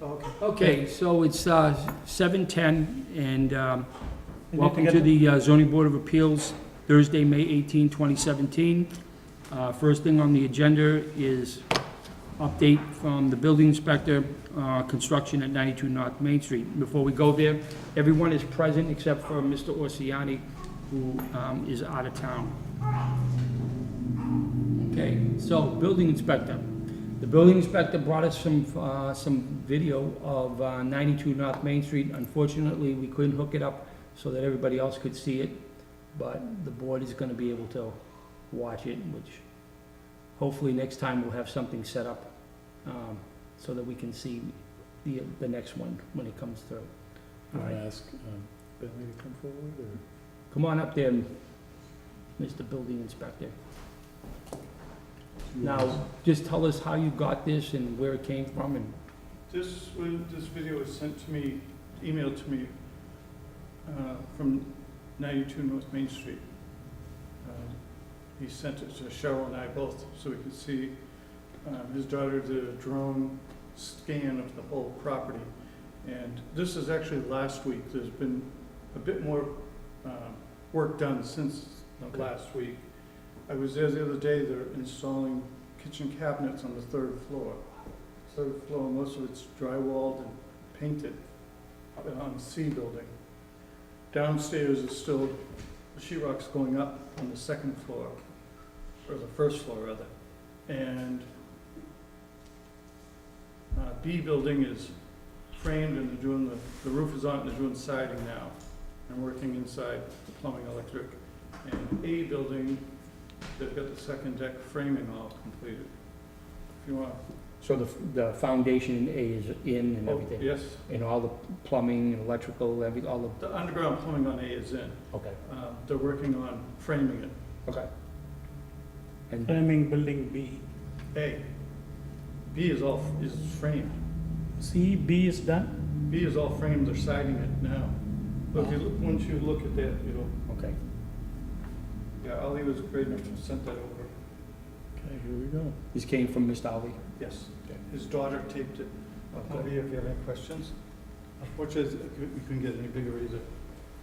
Okay. Okay, so it's 7:10, and welcome to the Zoning Board of Appeals, Thursday, May 18, 2017. First thing on the agenda is update from the building inspector, construction at 92 North Main Street. Before we go there, everyone is present except for Mr. Orsiani, who is out of town. Okay, so building inspector. The building inspector brought us some video of 92 North Main Street. Unfortunately, we couldn't hook it up so that everybody else could see it, but the board is gonna be able to watch it, which hopefully next time we'll have something set up so that we can see the next one when it comes through. I'm All gonna right. ask Bentley to come forward, or? Come on up there, Mr. Building Inspector. Now, just tell us how you got this and where it came from, and This video was sent to me, emailed to me from 92 North Main Street. He sent it to Cheryl and I both so we could see. His daughter did a drone scan of the whole property. And this is actually last week. There's been a bit more work done since last week. I was there the other day. They're installing kitchen cabinets on the third floor. Third floor, most of it's drywalled and painted on the C building. Downstairs is still, the sheetrock's going up on the second floor, or the first floor rather. And B building is framed and they're doing the roof is on, they're doing siding now. I'm working inside the plumbing, electric. And A building, they've got the second deck framing all completed. If you want. so the foundation in A is in and everything? Yes, And all the plumbing and electrical, all the underground plumbing on A is in. okay, They're working on framing it. okay. And, Framing building B. A. B is framed. C, B is done? B is all framed, they're siding it now. But if you look, once you look at that, okay, yeah, Ali was great enough to send that over. Okay, here we go. this came from Mr. Ali? Yes, his daughter taped it. I'll copy if you have any questions. Unfortunately, we couldn't get any bigger either.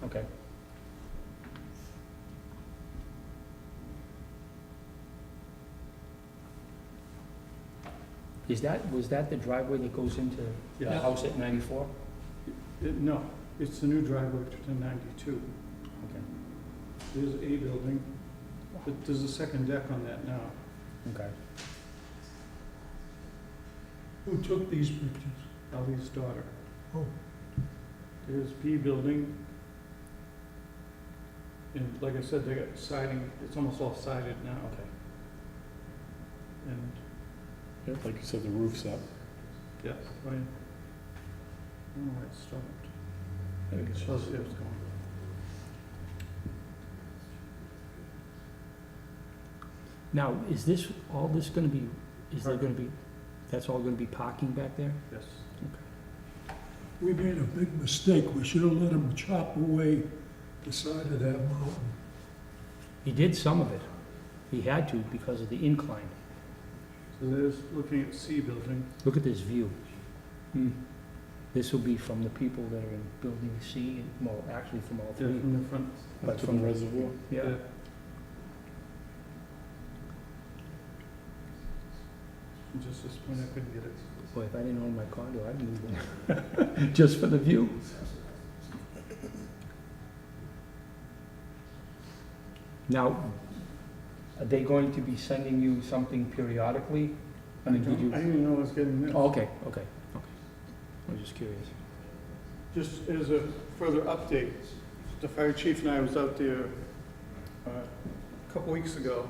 Okay. Was that the driveway that goes into the Yes. house at 94? No, it's the new driveway to 92. Okay, There's A building, but there's a second deck on that now. okay. Who took these pictures? Ali's daughter. Oh. There's B building. And like I said, they got siding, it's almost all sided now. Okay. And, Yeah, like you said, the roof's up. yeah, I don't know why it stopped. I think it's Oh, just, yeah, it's going. Now, is this, all this gonna be, is there gonna be, that's all gonna be parking back there? Yes. We made a big mistake. We should have let him chop away the side of that mountain. He did some of it. He had to because of the incline. So there's looking at C building. Look at this view. This will be from the people that are in building C, and, well, actually from all Yeah, three. from the front. But from the reservoir. Yeah. And just this point, I couldn't get it. Boy, if I didn't own my condo, I'd move in. Just for the view. Now, are they going to be sending you something periodically? I mean, did you? I didn't even know I was getting this. Oh, okay. I was just curious. Just as a further update, the fire chief and I was out there a couple weeks ago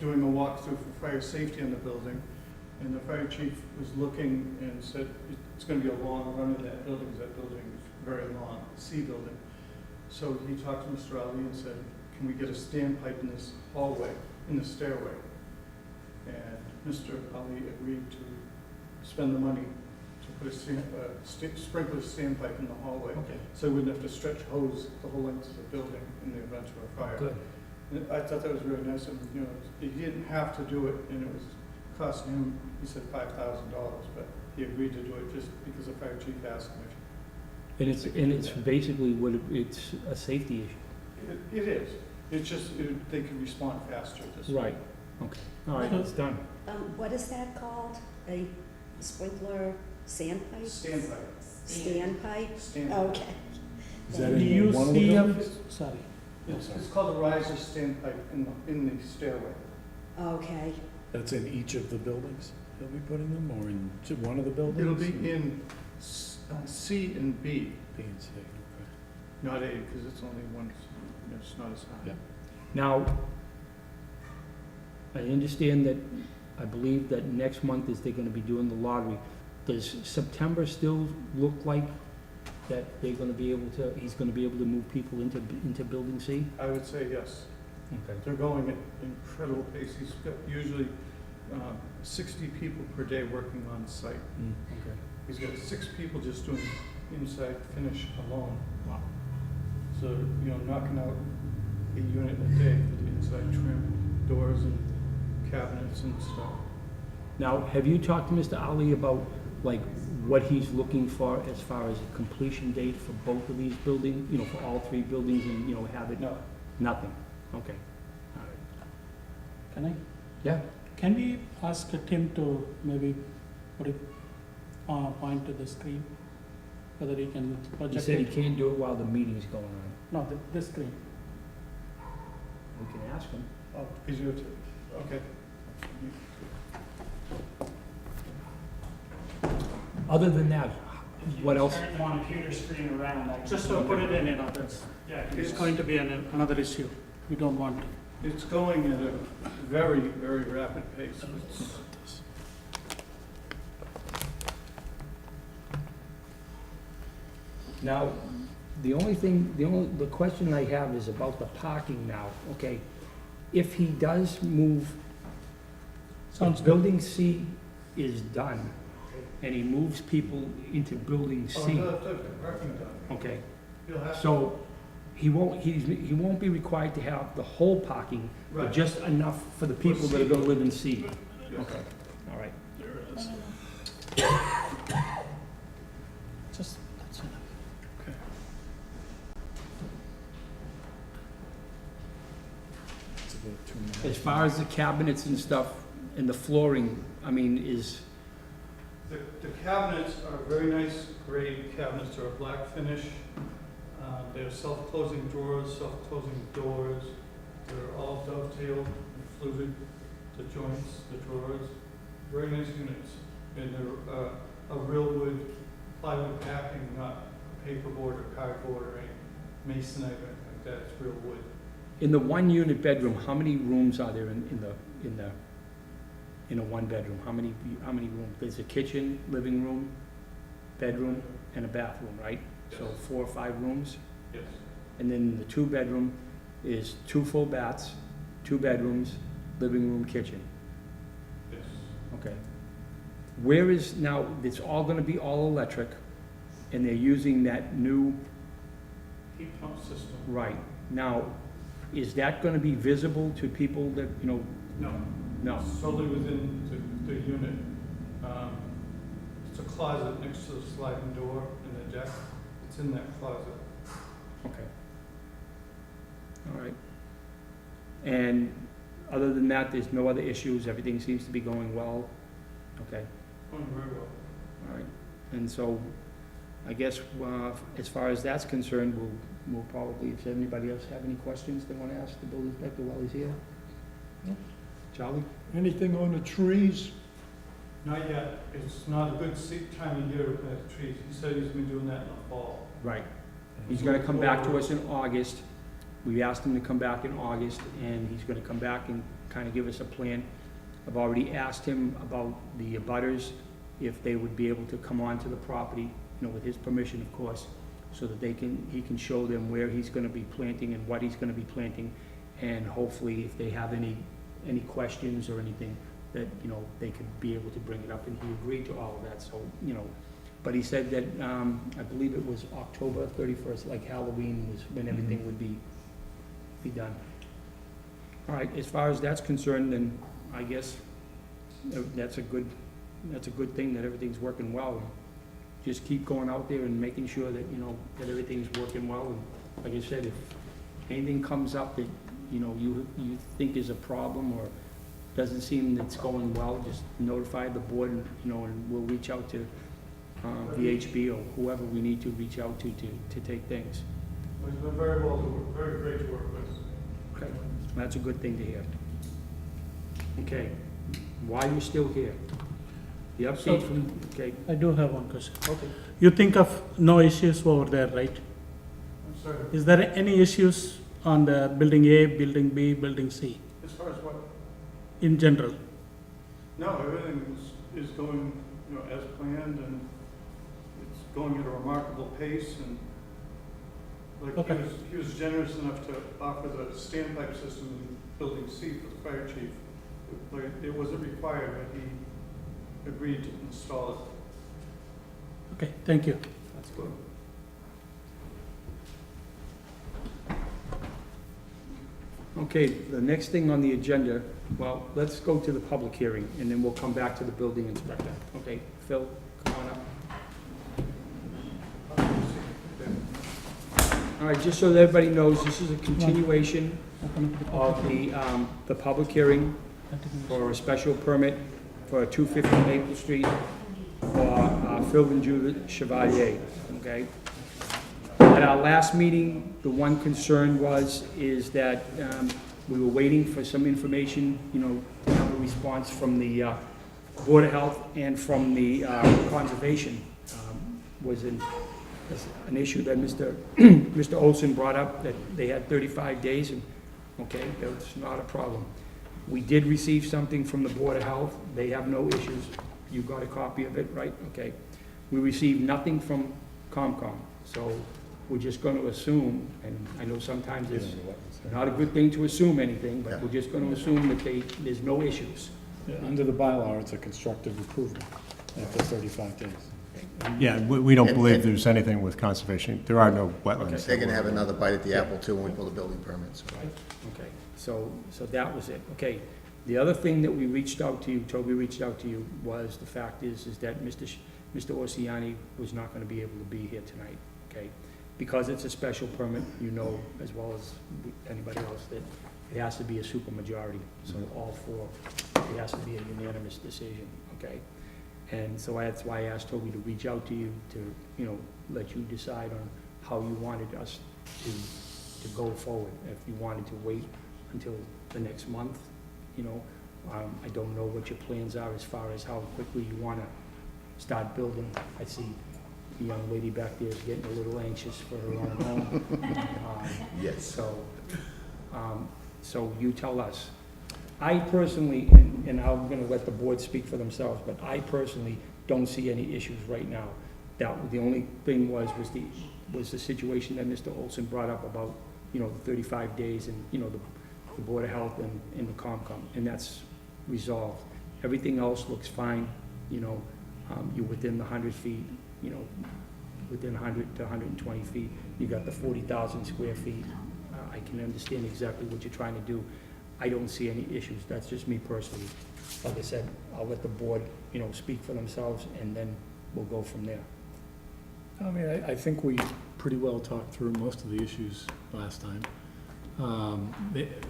doing a walkthrough for fire safety in the building. And the fire chief was looking and said, it's gonna be a long run of that building, 'cause that building is very long, C building. So he talked to Mr. Ali and said, can we get a standpipe in this hallway, in the stairway? And Mr. Ali agreed to spend the money to put a sprinkler standpipe in the hallway. Okay. So we wouldn't have to stretch hose the whole length of the building in the event of a fire. Good. And I thought that was really nice, and, he didn't have to do it, and it was costing him, he said $5,000, but he agreed to do it just because the fire chief asked him And it's basically it's a safety issue. It is. It's just, they can respond faster this way. Right, okay, all right, it's done. What is that called? A sprinkler sandpipe? Standpipe. Standpipe? Standpipe. Okay. Is that Do in you one of the see buildings? sorry. It's called a riser standpipe in the stairway. Okay. That's in each of the buildings he'll be putting them, or in one of the buildings? It'll be in C and B, B and C, okay. not A, because it's only one, it's not as high. Yeah. Now, I understand that, I believe that next month is they're gonna be doing the lottery. Does September still look like that they're gonna be able to, he's gonna be able to move people into building C? I would say yes. Okay. They're going at incredible pace. He's got usually 60 people per day working on site. Okay. He's got 6 people just doing inside finish alone. Wow. So, knocking out a unit a day for the inside trim, doors and cabinets and stuff. Now, have you talked to Mr. Ali about, like, what he's looking for as far as a completion date for both of these buildings, for all 3 buildings, and, have it? No, Nothing? Okay. All right. Can I? Yeah. Can we ask Tim to maybe put it, point to the screen, whether he can He project said he it? can't do it while the meeting's going on. No, this screen. We can ask him. oh, is you, okay. Other than that, what else? Turn one computer screen around, like, just to put it in, that's, yeah, it's going to be another issue. We don't want to. It's going at a very, very rapid pace. It's- Now, the question I have is about the parking now, okay? If he does move, Sounds good. building C is done, and he moves people into building Oh, C, no, the parking done. okay? You'll have to- So, he won't be required to have the whole parking, but Right. just enough for the people that are gonna live in C. Yes. Okay, all right. Just, that's enough. It's about 2 minutes. As far as the cabinets and stuff, and the flooring, I mean, is, The cabinets are very nice grade cabinets. They're a black finish. They're self-closing drawers, self-closing doors. They're all dovetailed and fluted, the joints, the drawers. Very nice units. And they're a real wood plywood backing, not paperboard or cardboard or any masonite or anything like that. It's real wood. in the one-unit bedroom, how many rooms are there in a one-bedroom? How many rooms? There's a kitchen, living room, bedroom, and a bathroom, right? So 4 or 5 rooms? Yes. And then the 2-bedroom is 2 full baths, 2 bedrooms, living room, kitchen. Yes. Okay. Where is, now, it's all gonna be all electric, and they're using that new, Heat pump system. right. Now, is that gonna be visible to people that, No. no? Solely within the unit. It's a closet next to the sliding door in the deck. It's in that closet. Okay. All right. And other than that, there's no other issues, everything seems to be going well? Okay, Going very well. all right. And so, I guess, as far as that's concerned, we'll probably, if anybody else have any questions they wanna ask the building inspector while he's here? No. Charlie? Anything on the trees? Not yet. It's not a good time of year to plant trees. He said he's been doing that in the fall. Right. He's gonna come back to us in August. We asked him to come back in August, and he's gonna come back and kinda give us a plan. I've already asked him about the abutters, if they would be able to come onto the property, with his permission, of course, so that he can show them where he's gonna be planting and what he's gonna be planting, and hopefully, if they have any questions or anything, that, they could be able to bring it up, and he agreed to all of that, so, but he said that, I believe it was October 31st, like Halloween was when everything would be done. All right, as far as that's concerned, then I guess that's a good that's a good thing that everything's working well. Just keep going out there and making sure that, that everything's working well. And like I said, if anything comes up that, you think is a problem or doesn't seem that's going well, just notify the board, and we'll reach out to VHB or whoever we need to reach out to take things. He's been very great to work with. Okay, that's a good thing to hear. Okay, why are you still here? The update from, okay, I do have one question. okay. You think of no issues over there, right? I'm sorry, Is there any issues on the building A, building B, building C as far as what? in general? No, everything is going, as planned, and it's going at a remarkable pace, and like Okay. he was generous enough to offer the standpipe system in building C for the fire chief. Like, it wasn't required, but he agreed to install it. Okay, thank you. That's good. Okay, the next thing on the agenda, well, let's go to the public hearing, and then we'll come back to the building inspector. Okay, Phil, come on up. All right, just so that everybody knows, this is a continuation Open up the of public the public hearing hearing. for a special permit for 250 Maple Street for Phil and Judith Chevalier, okay? At our last meeting, the one concern is that we were waiting for some information, to have a response from the Board of Health and from the Conservation. Was an issue that Mr. Olson brought up, that they had 35 days, and, okay, that's not a problem. We did receive something from the Board of Health. They have no issues. You got a copy of it, right? Okay. We received nothing from COMCOM, so we're just going to assume, and I know sometimes it's not a good thing to assume anything, but we're just going to assume that there's no issues. Yeah, under the bylaw, it's a constructive approval after 35 days. Yeah, we don't believe there's anything with conservation. There are no wetlands. They're gonna have another bite at the apple too when we pull the building permits. Okay, so that was it. Okay, the other thing that we reached out to you, Toby reached out to you, was the fact is that Mr. Orsiani was not gonna be able to be here tonight, okay? Because it's a special permit, as well as anybody else, that it has to be a supermajority. So all four, it has to be a unanimous decision, okay? And so that's why I asked Toby to reach out to you to, let you decide on how you wanted us to go forward. If you wanted to wait until the next month, I don't know what your plans are as far as how quickly you wanna start building. I see the young lady back there is getting a little anxious for her own home. Yes. So you tell us. I personally, and I'm gonna let the board speak for themselves, but I personally don't see any issues right now. The only thing was the situation that Mr. Olson brought up about, the 35 days and, the Board of Health and the COMCOM, and that's resolved. Everything else looks fine, you're within the 100 feet, within 100 to 120 feet. You got the 40,000 square feet. I can understand exactly what you're trying to do. I don't see any issues. That's just me personally. Like I said, I'll let the board, speak for themselves, and then we'll go from there. I mean, I think we pretty well talked through most of the issues last time.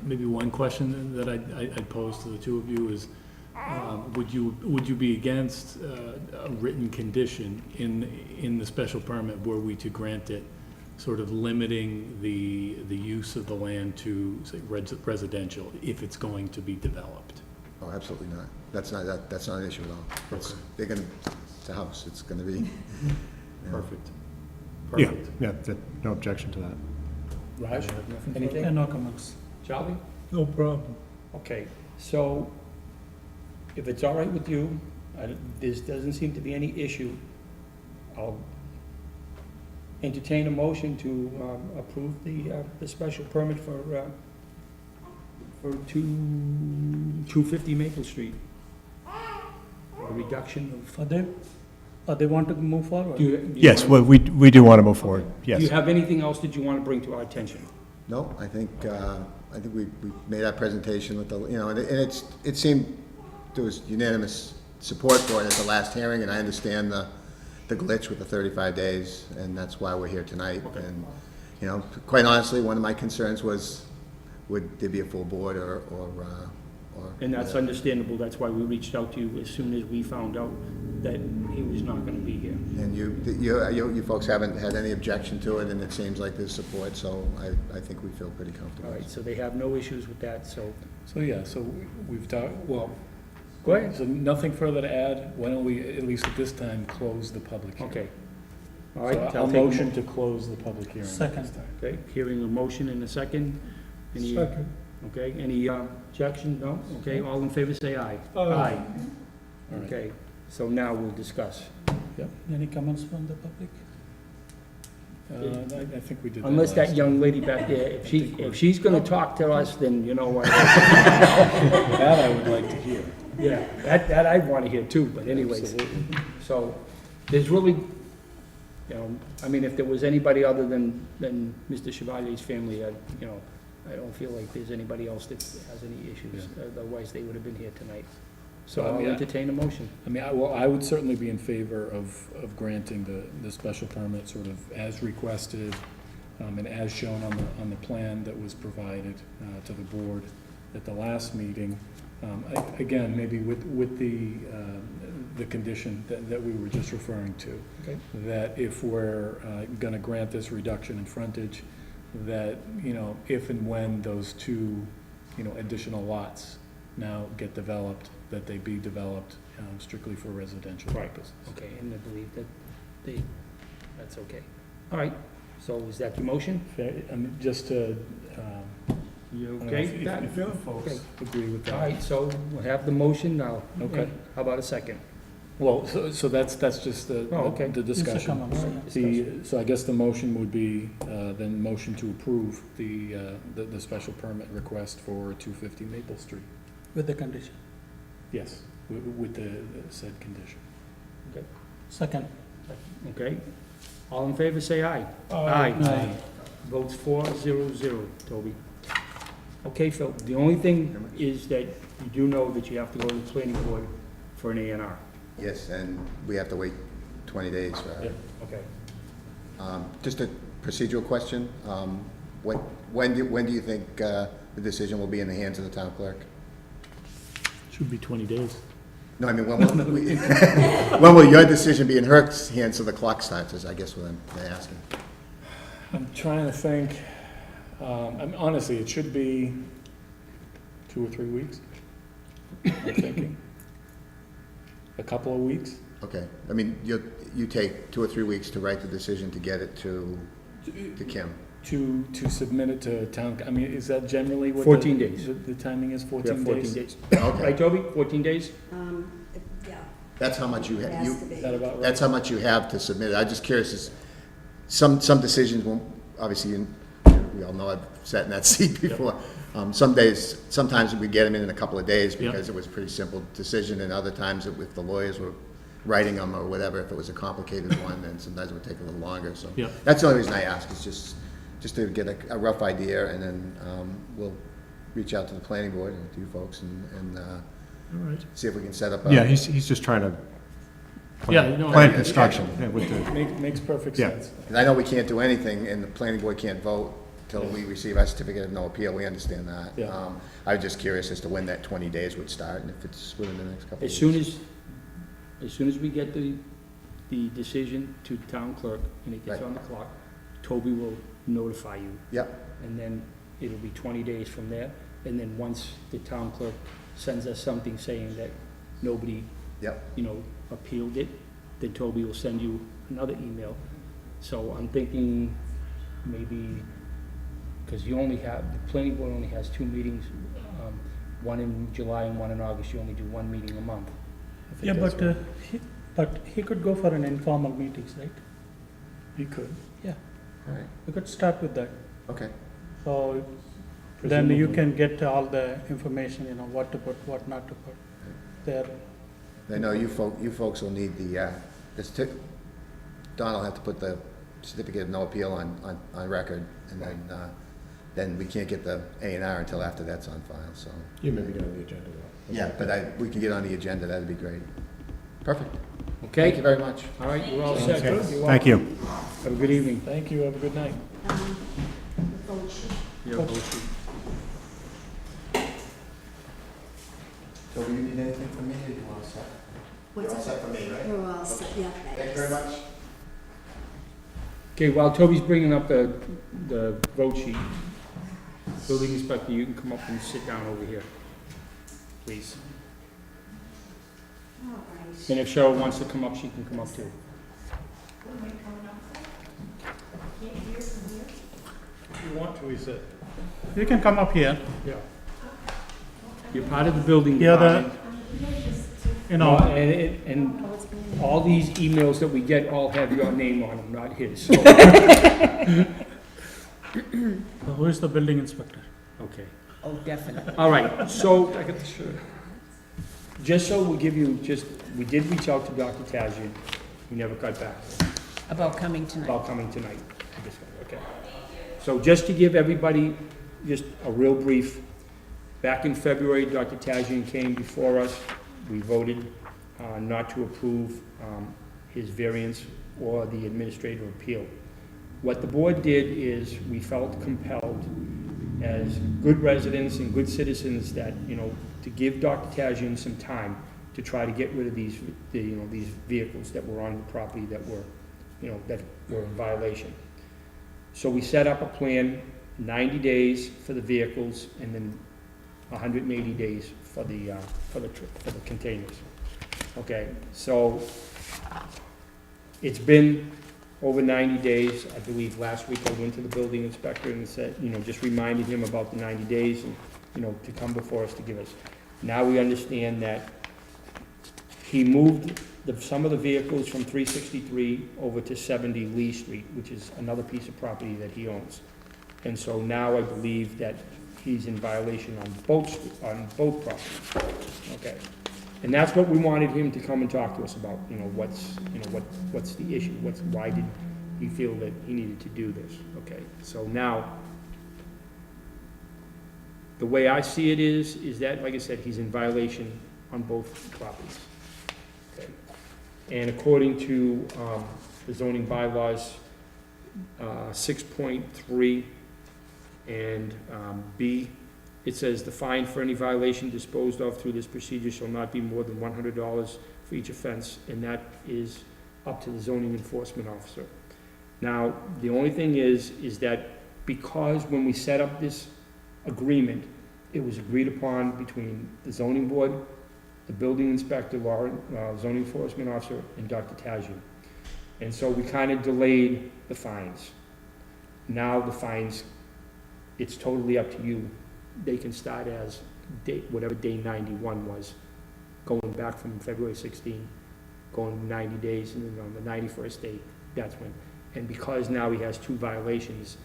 Maybe one question that I'd pose to the two of you is, would you be against a written condition in the special permit were we to grant it, sort of limiting the use of the land to, say, residential, if it's going to be developed? Oh, absolutely not. That's not an issue at all. It's a house. It's gonna be. Perfect. Yeah, no objection to that. Raj, anything? No comments. Charlie? No problem. Okay, so if it's all right with you, there doesn't seem to be any issue, I'll entertain a motion to approve the special permit for 250 Maple Street. A reduction Are they want to move forward? of... Yes, well, we do want to move forward, Do you yes. have anything else that you want to bring to our attention? No, I think we made our presentation with the, and it seemed there was unanimous support for it at the last hearing, and I understand the glitch with the 35 days, and that's why we're here tonight. And, you know, quite honestly, one of my concerns was, would there be a full board or And that's understandable, that's why we reached out to you as soon as we found out that he was not gonna be here. And you folks haven't had any objection to it, and it seems like there's support, so I think we feel pretty comfortable. All right, so they have no issues with that, so, So, yeah, so we've talked, well, go ahead. so nothing further to add. Why don't we, at least at this time, close the public hearing? Okay. All So right, I'll I'll take a motion to close the public hearing at Second. this time. Okay, hearing a motion in a second. Any, Second. okay, any objection? No? Okay, all in favor say aye. Aye. All right. Okay, so now we'll discuss. Any comments from the public? I think we did that Unless that last young lady back there, if she's gonna talk to us, then you know what? time. That I would like to hear. Yeah, that I wanna hear too, but anyways. Absolutely. So, there's really, you know, I mean, if there was anybody other than Mr. Chevalier's family, you know, I don't feel like there's anybody else that has any issues, otherwise they would have been here tonight. So I'll entertain a motion. I mean, I would certainly be in favor of granting the special permit sort of as requested, and as shown on the plan that was provided to the board at the last meeting. Again, maybe with the condition that we were just referring to. Okay. That if we're gonna grant this reduction in frontage, that, you know, if and when those two, you know, additional lots now get developed, that they be developed strictly for residential Right. purposes. Okay, and I believe that that's okay. All right, so is that your motion? I mean, just to, You I don't know okay if with that? if you folks Okay. agree with All that. right, so we'll have the motion now. Okay. How about a second? Well, so that's just the okay. the It's a discussion. common, yeah. So I guess the motion would be, then motion to approve the special permit request for 250 Maple Street. With the condition. Yes, with the said condition. Second. Okay, all in favor, say aye. Aye. Votes 4-0-0, Toby. Okay, Phil, the only thing is that you do know that you have to go to the planning board for an A&R. Yes, and we have to wait 20 days for it. Okay. Just a procedural question. When do you think the decision will be in the hands of the town clerk? Should be 20 days. No, I mean, when will your decision be in her hands so the clock starts, is I guess what I'm asking. I'm trying to think, honestly, it should be 2 or 3 weeks, I'm thinking. A couple of weeks. Okay, I mean, you take 2 or 3 weeks to write the decision to get it to Kim. To submit it to town, I mean, is that generally what? 14 days. The timing is We 14 have days? 14 days. Okay, Right, Toby, 14 days? Yeah, that's how much it has to be. Is that about right? that's how much you have to submit. I'm just curious, is some decisions won't, obviously, we all know I've sat in that seat before. Sometimes we get them in a couple of days Yeah. because it was a pretty simple decision, and other times if the lawyers were writing them or whatever, if it was a complicated one, then sometimes it would take a little longer, so. Yeah. That's the only reason I ask, is just to get a rough idea, and then we'll reach out to the planning board and to you folks and All right. see if we can set up a. Yeah, he's just trying to Yeah, no, plan construction, yeah, with the, Makes perfect Yeah. sense. And I know we can't do anything, and the planning board can't vote till we receive our certificate of no appeal, we understand that. Yeah. I was just curious as to when that 20 days would start, and if it's within the next couple of As weeks. soon as we get the decision to the town clerk and it gets Right. on the clock, Toby will notify you. Yep, And then it'll be 20 days from there. And then once the town clerk sends us something saying that nobody, yep, you know, appealed it, then Toby will send you another email. So I'm thinking maybe, because the planning board only has 2 meetings, one in July and one in August. You only do 1 meeting a month. I think Yeah, that's but, right. but he could go for an informal meetings, right? He could. all right, We could start with that. okay. So then you Presumably. can get all the information, you know, what to put, what not to put there. I know you folks will need Don will have to put the certificate of no appeal on record, and then we can't get the A&R until after that's on file, so. you maybe get on the agenda though. Yeah, but we can get on the agenda, that'd be great. Perfect. Okay? Thank you very much. All right, you're all set. Okay. You're Thank welcome. you. Have a good evening. Thank you, have a good night. The phone sheet. So do you need anything from me, or you all set? What's You're all that? set for me, right? We're all set, yeah, Thank you very much. Okay, while Toby's bringing up the vote sheet, building inspector, you can come up and sit down over here, please. All right. And if Cheryl wants to come up, she can come up too. If you want to, he said. You can come up here, Yeah. You're part of the building Yeah, the- department. you know, And all these emails that we get all have your name on them, not his. So- who is the building inspector? Okay. Oh, definitely. All right, so, just so we give you, we did reach out to Dr. Tajian. He never got back About coming tonight. about coming tonight. Okay. So just to give everybody just a real brief, back in February, Dr. Tajian came before us. We voted not to approve his variance or the administrative appeal. What the board did is we felt compelled as good residents and good citizens that, to give Dr. Tajian some time to try to get rid of these vehicles that were on the property that were in violation. So we set up a plan, 90 days for the vehicles and then 180 days for the containers. Okay, so it's been over 90 days. I believe last week I went to the building inspector and said, just reminded him about the 90 days and, to come before us to give us. Now we understand that he moved some of the vehicles from 363 over to 70 Lee Street, which is another piece of property that he owns. And so now I believe that he's in violation on both properties. Okay. And that's what we wanted him to come and talk to us about, what's the issue, why did he feel that he needed to do this, okay? So now, the way I see it is that, like I said, he's in violation on both properties, okay? And according to, the zoning bylaws, 6.3 and, B, it says the fine for any violation disposed of through this procedure shall not be more than $100 for each offense, and that is up to the zoning enforcement officer. Now, the only thing is that because when we set up this agreement, it was agreed upon between the zoning board, the building inspector, zoning enforcement officer, and Dr. Tajian. And so we kind of delayed the fines. Now the fines, it's totally up to you. They can start as whatever day 91 was, going back from February 16, going 90 days, and then on the 91st day, that's when. And because now he has 2 violations,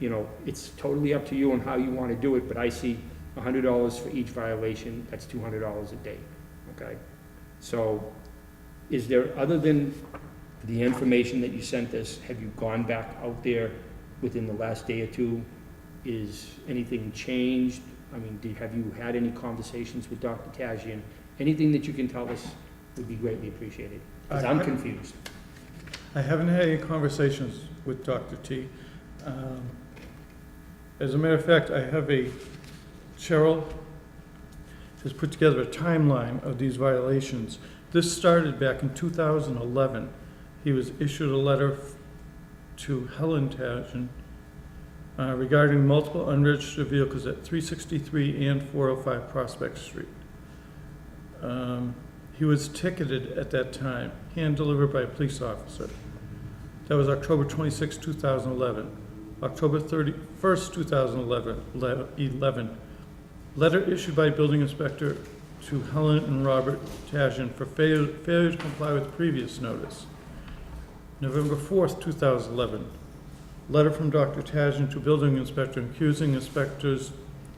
it's totally up to you on how you want to do it, but I see $100 for each violation, that's $200 a day, okay? So, is there, other than the information that you sent us, have you gone back out there within the last day or two? Is anything changed? I mean, have you had any conversations with Dr. Tajian? Anything that you can tell us would be greatly appreciated, because I'm confused. I haven't had any conversations with Dr. T. As a matter of fact, Cheryl has put together a timeline of these violations. This started back in 2011. He was issued a letter to Helen Tajian regarding multiple unregistered vehicles at 363 and 405 Prospect Street. He was ticketed at that time, hand-delivered by a police officer. That was October 26, 2011. October 31st, 2011, letter issued by building inspector to Helen and Robert Tajian for failure to comply with previous notice. November 4th, 2011, letter from Dr. Tajian to building inspector accusing inspectors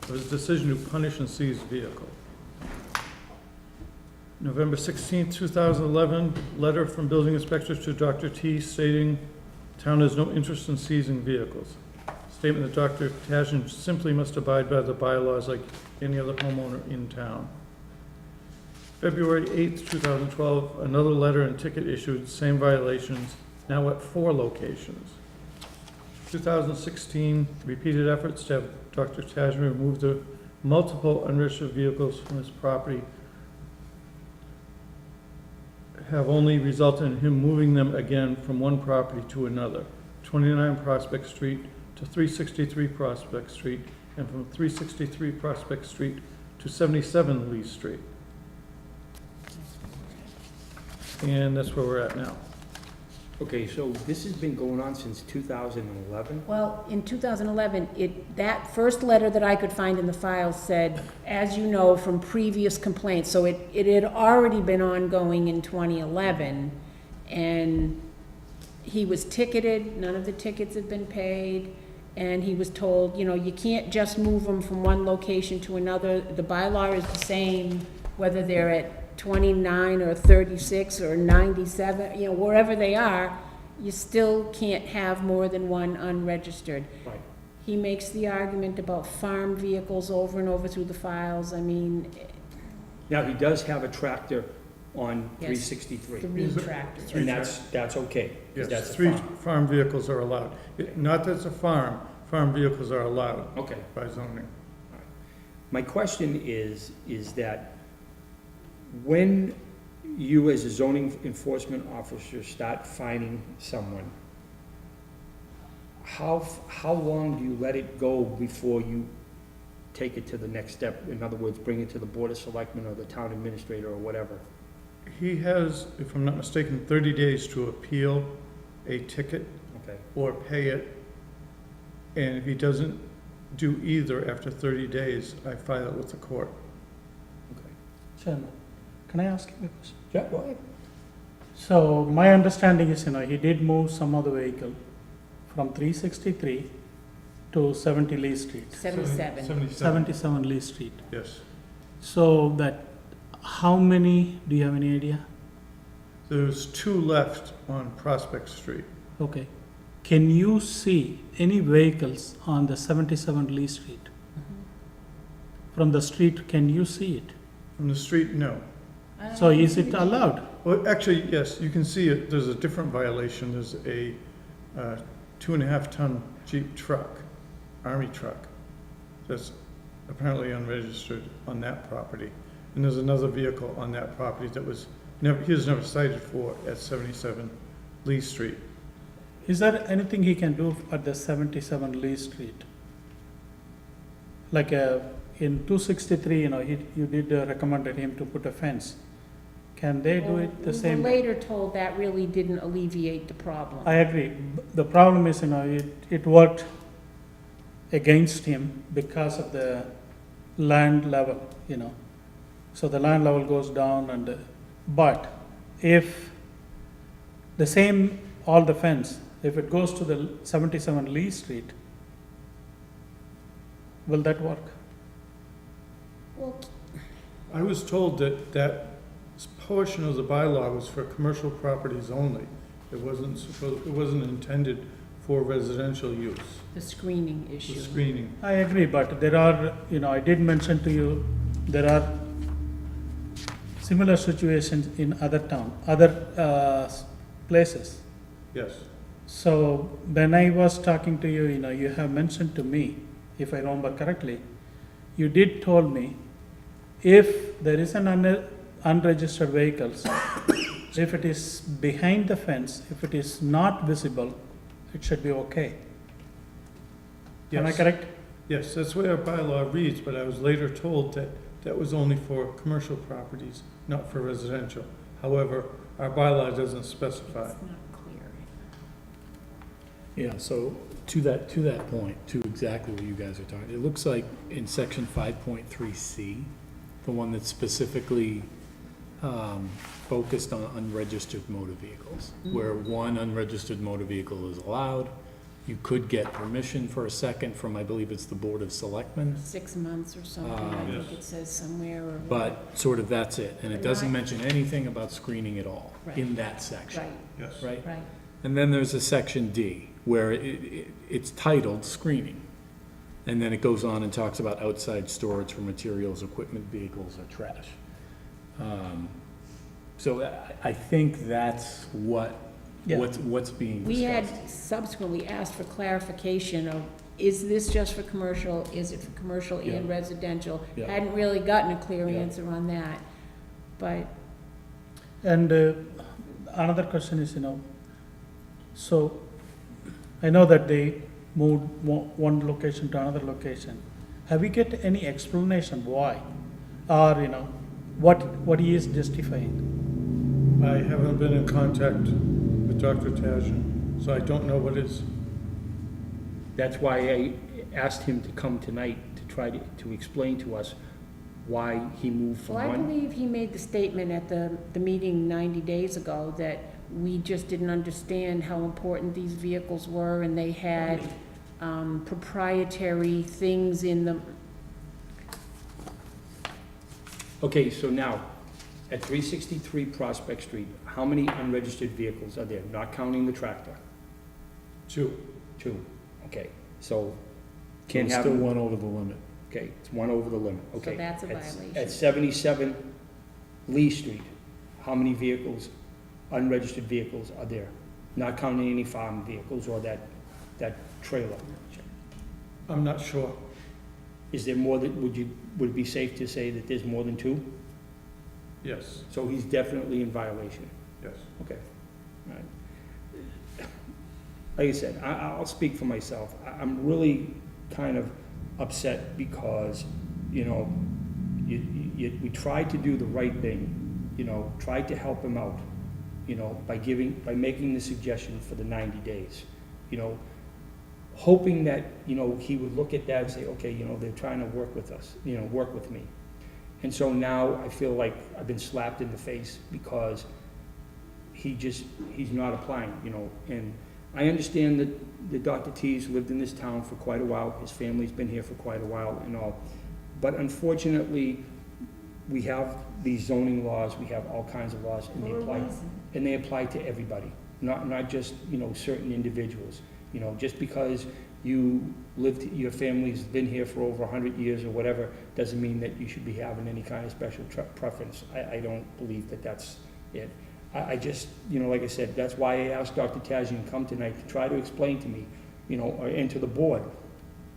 of his decision to punish and seize vehicle. November 16th, 2011, letter from building inspector to Dr. T stating town has no interest in seizing vehicles. Statement that Dr. Tajian simply must abide by the bylaws like any other homeowner in town. February 8th, 2012, another letter and ticket issued, same violations, now at 4 locations. 2016, repeated efforts to have Dr. Tajman remove the multiple unregistered vehicles from his property have only resulted in him moving them again from one property to another. 29 Prospect Street to 363 Prospect Street, and from 363 Prospect Street to 77 Lee Street. And that's where we're at now. Okay, so this has been going on since 2011? Well, in 2011, that first letter that I could find in the file said, as you know, from previous complaints, so it had already been ongoing in 2011, and he was ticketed, none of the tickets had been paid, and he was told, you know, you can't just move them from one location to another. The bylaw is the same, whether they're at 29 or 36 or 97, you know, wherever they are, you still can't have more than one unregistered. Right. He makes the argument about farm vehicles over and over through the files. I mean, Now, he does have a tractor on Yes. 363, 3 tractors. and that's okay, because Yes, that's a 3 farm. farm vehicles are allowed. Not that it's a farm, farm vehicles are allowed Okay. by zoning. My question is that when you as a zoning enforcement officer start fining someone, how long do you let it go before you take it to the next step? In other words, bring it to the Board of Selectmen or the town administrator or whatever? He has, if I'm not mistaken, 30 days to appeal a ticket Okay. or pay it. And if he doesn't do either after 30 days, I file it with the court. Chairman, can I ask you a question? Yeah, go ahead. So my understanding is, you know, he did move some other vehicle from 363 to 70 Lee Street, 77. 77 Lee Street. Yes. So that, how many, do you have any idea? There's 2 left on Prospect Street. Okay. Can you see any vehicles on the 77 Lee Street? From the street, can you see it? From the street, no. So is it allowed? Well, actually, yes, you can see it. There's a different violation. There's a 2.5-ton Jeep truck, Army truck, that's apparently unregistered on that property. And there's another vehicle on that property that was he was never cited for at 77 Lee Street. Is there anything he can do at the 77 Lee Street? Like in 263, you know, you did recommended him to put a fence. Can they do it the same? We were later told that really didn't alleviate the problem. I agree. The problem is, you know, it worked against him because of the land level, you know. So the land level goes down but if the same, all the fence, if it goes to the 77 Lee Street, will that work? Well, I was told that that portion of the bylaw was for commercial properties only. It wasn't intended for residential use, the screening the issue. screening. I agree, but there are, you know, I did mention to you, there are similar situations in other places. Yes. So when I was talking to you, you know, you have mentioned to me, if I remember correctly, you did told me, if there is an unregistered vehicles, if it is behind the fence, if it is not visible, it should be okay. Am I Yes. correct? Yes, that's where our bylaw reads, but I was later told that that was only for commercial properties, not for residential. However, our bylaw doesn't specify. It's not clear. Yeah, so to that point, to exactly what you guys are talking, it looks like in section 5.3C, the one that's specifically focused on unregistered motor vehicles, where one unregistered motor vehicle is allowed, you could get permission for a second from, I believe it's the Board of Selectmen, 6 months or something, I Yes. think it says somewhere, or. but sort of that's it. And it doesn't mention anything about screening at all in that section, Right, Yes. right? right. And then there's a section D, where it's titled screening. And then it goes on and talks about outside storage for materials, equipment, vehicles, or trash. So I think that's Yeah. what's being We had discussed. subsequently asked for clarification of, is this just for commercial, is it for commercial and Yeah. residential? Yeah. Hadn't really gotten a clear Yeah. answer on that, but And another question is, so I know that they moved one location to another location. Have we get any explanation why? Or, what he is justifying? I haven't been in contact with Dr. Tajin, so I don't know what his, That's why I asked him to come tonight to try to explain to us why he moved from Well, I one. believe he made the statement at the meeting 90 days ago that we just didn't understand how important these vehicles were, and they had proprietary things in them. Okay, so now, at 363 Prospect Street, how many unregistered vehicles are there, not counting the tractor? two. Two, okay, so So can't it's have, still one over the limit. okay, it's one over the limit, So okay. that's a At- violation. At 77 Lee Street, how many vehicles, unregistered vehicles are there? Not counting any farm vehicles or that trailer. I'm not sure. Is there more than, would it be safe to say that there's more than two? Yes, So he's definitely in violation. yes. Okay, all right. Like I said, I'll speak for myself. I'm really kind of upset because, we tried to do the right thing, tried to help him out, by making the suggestion for the 90 days, hoping that, he would look at that and say, okay, they're trying to work with us, work with me. And so now I feel like I've been slapped in the face because he's not applying, and I understand that Dr. T's lived in this town for quite a while, his family's been here for quite a while and all, but unfortunately, we have these zoning laws, we have all kinds of laws, and they apply to everybody, not just, certain individuals. Just because your family's been here for over 100 years or whatever, doesn't mean that you should be having any kind of special preference. I don't believe that that's it. I just, like I said, that's why I asked Dr. Tajian to come tonight to try to explain to me, and to the board,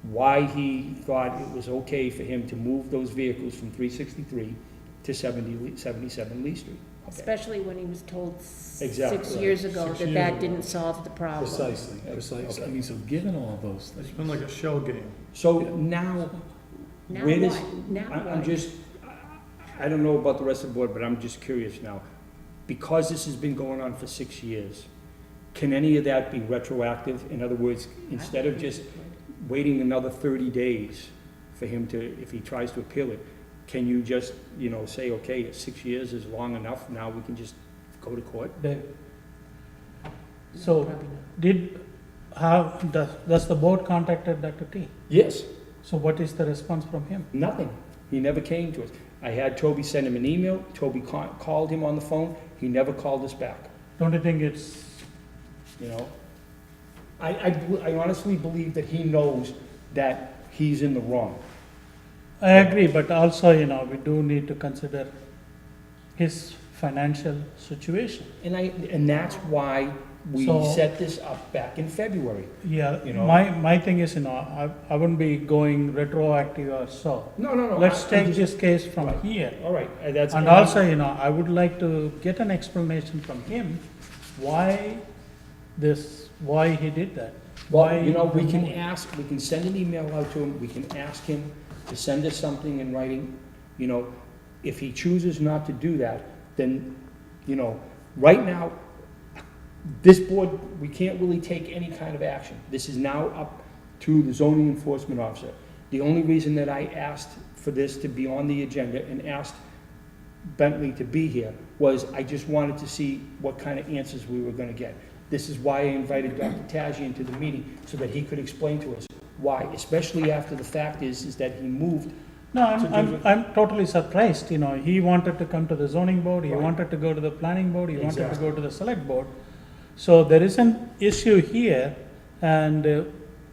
why he thought it was okay for him to move those vehicles from 363 to 77 Lee Street. Okay. Especially when he was told Exactly. 6 years ago 6 that years that ago. didn't solve the problem. Precisely. Okay. I mean, so given all those It's things. been like a shell game. So now, Now where does, what? Now I'm what? just, I don't know about the rest of the board, but I'm just curious now. Because this has been going on for 6 years, can any of that be retroactive? In other words, instead of just waiting another 30 days for him to, if he tries to appeal it, can you just, say, okay, 6 years is long enough, now we can just go to court? Dave, No, so probably not. does the board contacted Dr. T? Yes, So what is the response from him? nothing. He never came to us. I had Toby send him an email, Toby called him on the phone, he never called us back, Don't you think it's, I honestly believe that he knows that he's in the wrong. I agree, but also, we do need to consider his financial situation. And that's why we So- set this up back in February. Yeah, You know. my thing is, I wouldn't be going retroactive or so. No. Let's I'm take just- this case from Right. here. All right, that's. And also, I would like to get an explanation from him, why he did that. Well, Why we can remove it. we can send an email out to him, we can ask him to send us something in writing. If he chooses not to do that, then, right now, this board, we can't really take any kind of action. This is now up to the zoning enforcement officer. The only reason that I asked for this to be on the agenda and asked Bentley to be here was I just wanted to see what kind of answers we were gonna get. This is why I invited Dr. Tajian to the meeting, so that he could explain to us why, especially after the fact is that he moved. No, I'm totally surprised, he wanted to come to the zoning board, he Right. wanted to go to the planning board, he wanted to Exactly. go to the select board. So there is an issue here, and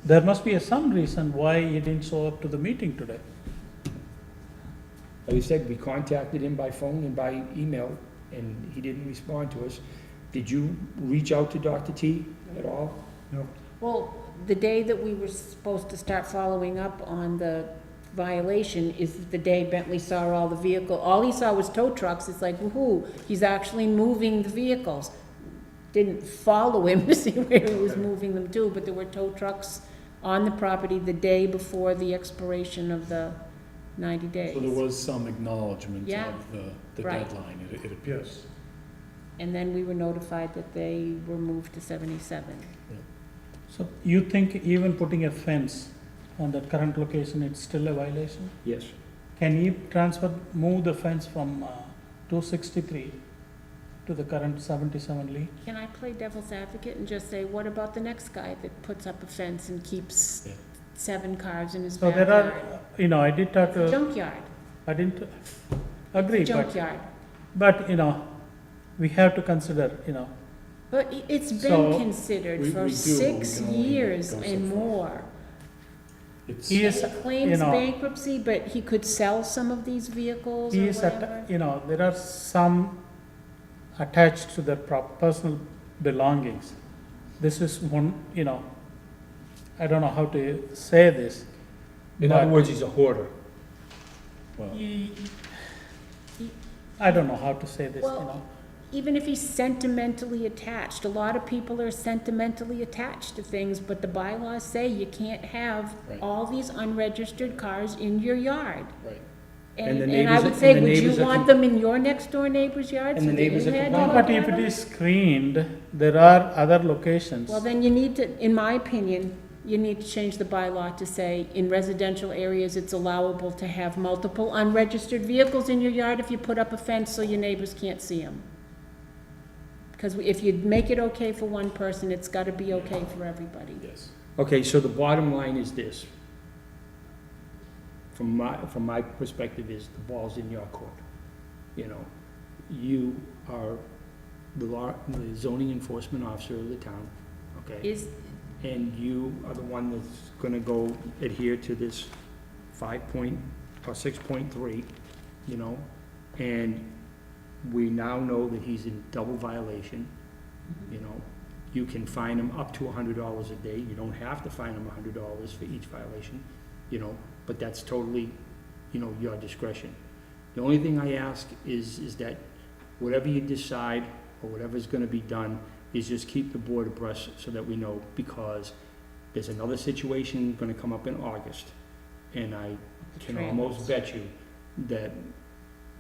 there must be some reason why he didn't show up to the meeting today. Like I we said, we contacted him by phone and by email, and he didn't respond to us. Did you reach out to Dr. T at all? Well, the day that we were supposed to start following up on the violation is the day Bentley saw all the vehicle. All he saw was tow trucks. It's like, woohoo, he's actually moving the vehicles. Didn't follow him to see where he was moving them to, but there were tow trucks on the property the day before the expiration of the 90 days. So there was some acknowledgement Yeah. of the Right. deadline, it appears. And then we were notified that they were moved to 77. So you think even putting a fence on the current location, it's still a violation? Yes. Can you move the fence from 263 to the current 77 Lee? Can I play devil's advocate and just say, what about the next guy that puts up a fence and keeps Yeah. 7 cars in his So backyard? there are, I did talk to, Junkyard, I didn't agree, but, junkyard. we have to consider, But it's So, been considered we for do, but we 6 can only years go so and far. more. It's, he is, He claims you know, bankruptcy, but he could sell some of these vehicles or he is, whatever. there are some attached to their personal belongings. This is one, I don't know how to say this. In but other words, he's a hoarder. well, I don't know how to say this, Well, even if he's sentimentally attached, a lot of people are sentimentally attached to things, but the bylaws say you can't have Right. all these unregistered cars in your yard. right. And the And I neighbors- would say, and the would you neighbors are want com- them in your next door neighbor's yard? And so the that neighbors you are had No, to complaining. but look if at it them? is screened, there are other locations. Well, then you need to, in my opinion, you need to change the bylaw to say, in residential areas, it's allowable to have multiple unregistered vehicles in your yard if you put up a fence so your neighbors can't see them. Because if you make it okay for one person, it's gotta be okay for everybody. Yes. Okay, so the bottom line is this. From my perspective is the ball's in your court. You are the zoning enforcement officer of the town, okay? Is, And you are the one that's gonna go adhere to this 6.3, and we now know that he's in double violation, You can fine him up to $100 a day, you don't have to fine him $100 for each violation, but that's totally, your discretion. The only thing I ask is that whatever you decide, or whatever's gonna be done, is just keep the board abreast so that we know, because there's another situation gonna come up in August, and I can almost bet you that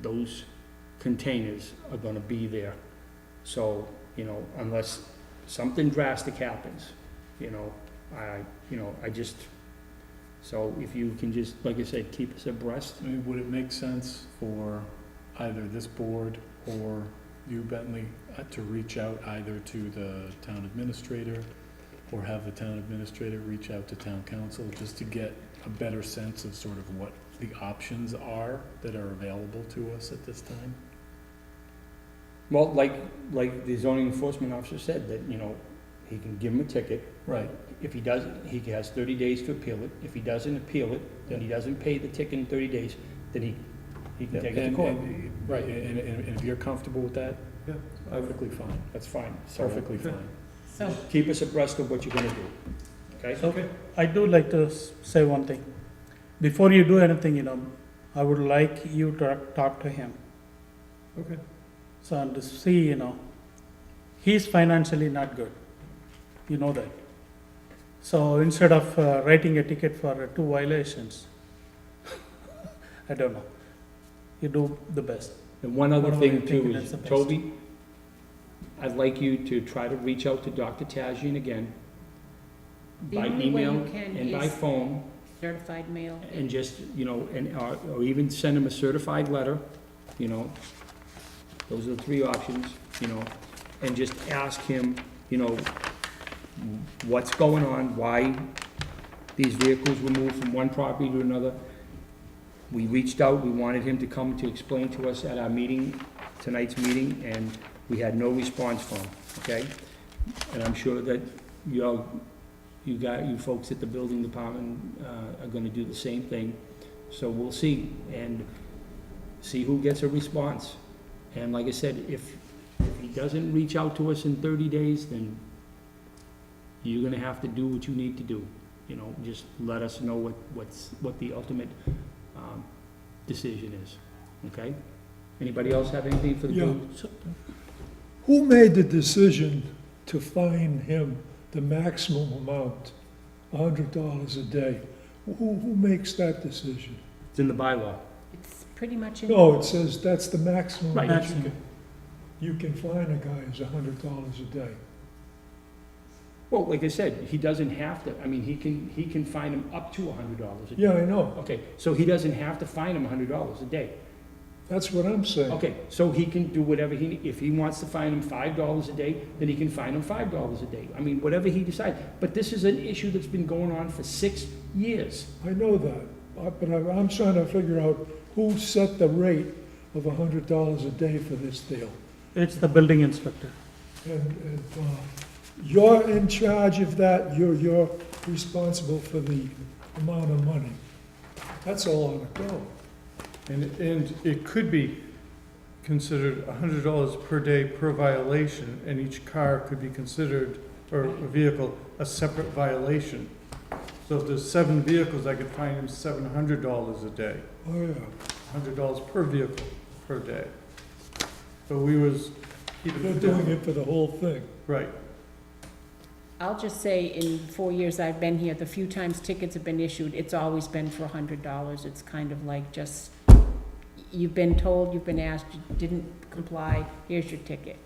those containers are gonna be there. So, unless something drastic happens, so if you can just, like I said, keep us abreast. I mean, would it make sense for either this board or you, Bentley, to reach out either to the town administrator or have the town administrator reach out to town council just to get a better sense of sort of what the options are that are available to us at this time? Well, like the zoning enforcement officer said, that, he can give him a ticket. Right. If he doesn't, he has 30 days to appeal it. If he doesn't appeal it, then he doesn't pay the ticket in 30 days, then he can take it to court. Right, and if you're comfortable with that, Yeah. perfectly fine, That's fine. So perfectly fine. so, keep us abreast of what you're gonna do, okay? So, I do like to say one thing. Before you do anything, I would like you to talk to him. Okay. So, and to see, he's financially not good. You know that. So instead of writing a ticket for 2 violations, I don't know, you do the best. And one other Whatever you thing think too that's is, the best. Toby, I'd like you to try to reach out to Dr. Tajian again, the by only way email you can and by is phone, certified mail. and just, or even send him a certified letter, those are the 3 options, and just ask him, what's going on, why these vehicles were moved from one property to another. We reached out, we wanted him to come to explain to us at our meeting, tonight's meeting, and we had no response from him, okay? And I'm sure that you folks at the building department are gonna do the same thing, so we'll see. And see who gets a response. And like I said, if he doesn't reach out to us in 30 days, then you're gonna have to do what you need to do. You know, just let us know what the ultimate, decision is, okay? Anybody else have anything for the Yeah. board? Who made the decision to fine him the maximum amount, $100 a day? Who makes that decision? It's in the bylaw. It's pretty much in. No, it says that's the maximum Right. that you can fine a guy is $100 a day. Well, like I said, he doesn't have to, I mean, he can fine him up to $100 a day. Yeah, I know. Okay, so he doesn't have to fine him $100 a day. That's what I'm saying. Okay, so he can do whatever if he wants to fine him $5 a day, then he can fine him $5 a day. I mean, whatever he decides. But this is an issue that's been going on for 6 years. I know that, but I'm trying to figure out who set the rate of $100 a day for this deal. It's the building inspector. And you're in charge of that, you're responsible for the amount of money. That's all on a go. And it could be considered $100 per day per violation, and each car could be considered, or a vehicle, a separate violation. So if there's 7 vehicles, I could fine him $700 a day, Oh, yeah. $100 per vehicle per day. So we was keeping They're it doing down. it for the whole thing. Right. I'll just say, in 4 years I've been here, the few times tickets have been issued, it's always been for $100. It's kind of like just, you've been told, you've been asked, you didn't comply, here's your ticket.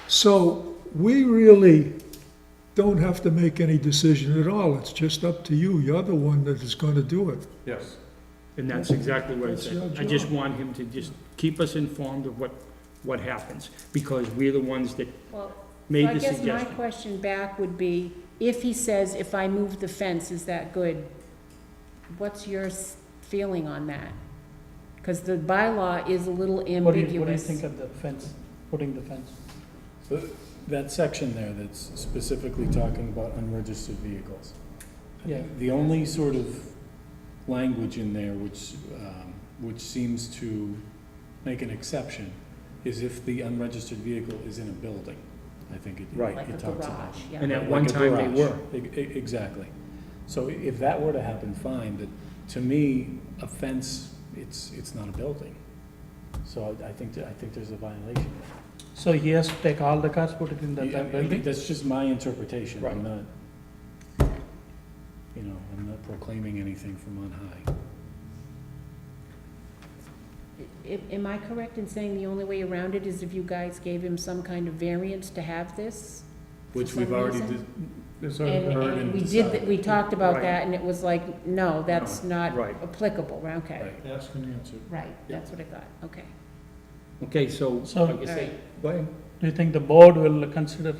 So we really don't have to make any decision at all. It's just up to you. You're the one that is going to do it. Yes. And that's exactly what I That's said. your I just job. want him to just keep us informed of what happens, because we're the ones that Well, made so I the guess my suggestion. question back would be, if he says, if I move the fence, is that good? What's your feeling on that? Because the bylaw is a little ambiguous. What do you think of the fence, putting the fence? So that section there that's specifically talking about unregistered vehicles. Yeah. The only sort of language in there which seems to make an exception is if the unregistered vehicle is in a building. I think Right. Like a it talks about. garage, yeah. And at Like one a time they garage. were. Exactly. So if that were to happen, fine, but to me, a fence, it's not a building. So I think there's a violation. So he has to take all the cars, put it in that building? That's just my interpretation. I'm Right. not, I'm not proclaiming anything from on high. Am I correct in saying the only way around it is if you guys gave him some kind of variance to have this? Which For we've some already reason? did. It's And, already heard and and we did, decided. we talked about Right. that, and it was like, no, that's not Right. applicable, okay, Right. Ask and answer. right, that's what I thought, okay. Okay, so, So- like I say, go ahead. Do you think the board will consider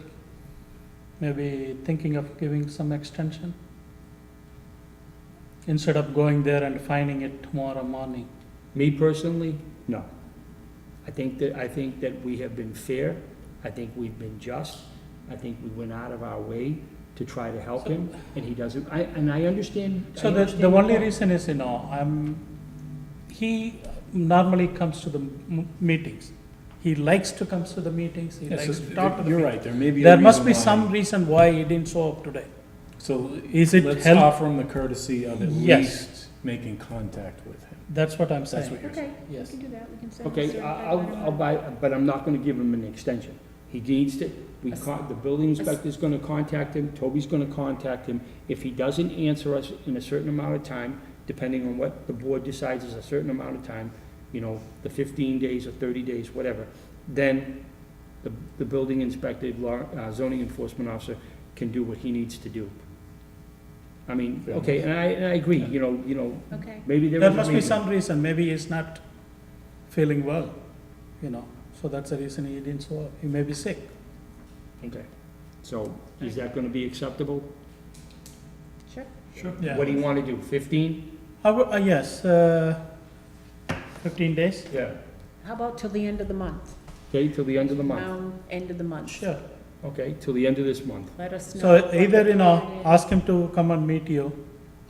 maybe thinking of giving some extension? Instead of going there and finding it tomorrow morning? Me personally, no. I think that we have been fair. I think we've been just. I think we went out of our way to try to help him, and he doesn't, and I understand. I So the understand only point. reason is, he normally comes to the meetings. He likes to come to the meetings, he Yeah, likes so to talk to the you're people. right, there may be a There must be reason some why- reason why he didn't show up today. So Is it let's help- offer him the courtesy of at Yes. least making contact with him. That's what I'm That's saying. what you're saying. Okay, we Yes. can do that, we can send a Okay, certified I'll letter. buy, but I'm not gonna give him an extension. He needs to, the building inspector's gonna contact him, Toby's gonna contact him. If he doesn't answer us in a certain amount of time, depending on what the board decides is a certain amount of time, the 15 days or 30 days, whatever, then the building inspector, zoning enforcement officer can do what he needs to do. I mean, okay, and I agree, Okay, maybe there There was a must be reason. some reason, maybe he's not feeling well, so that's the reason he didn't show up. He may be sick. Okay, so is that gonna be acceptable? sure. Sure. Yeah. What do you wanna do, 15? Yes, 15 days? Yeah. How about till the end of the month? Okay, till the end of the month. Around end of the month. Sure. Okay, till the end of this month. Let us know. So what either, the plan is. ask him to come and meet you